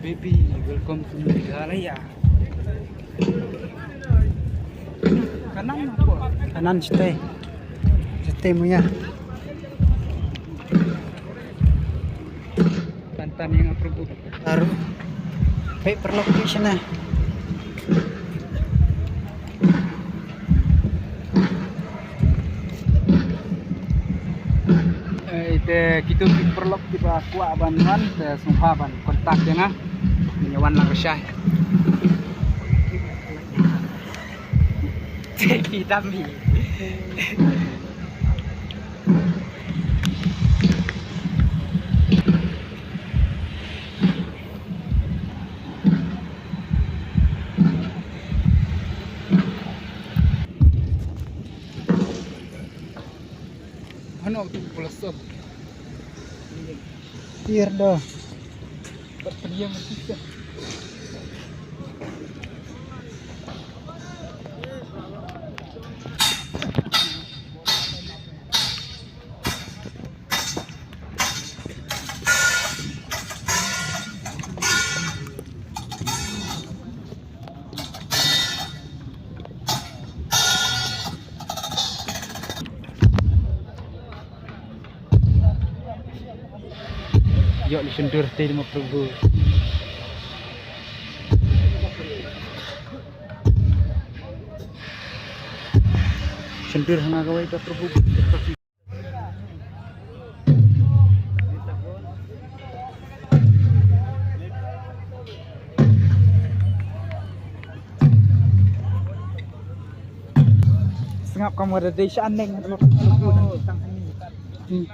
Baby, welcome to Meghalaya. Kanan po. Kanan stay. Stay mo ya. Tantan yang approve. Taruh. Paper location na. Kita perlok di kuat bantuan sungkapan kontak ya nga menyawan lang siya. Kita mi. Ano tu pelesop? Here do. Berperiang kita. Yuk disendur di 50.000. Sendur nga kaway 50.000. Sengap kamu ada di sana dengan 50.000 tentang ini.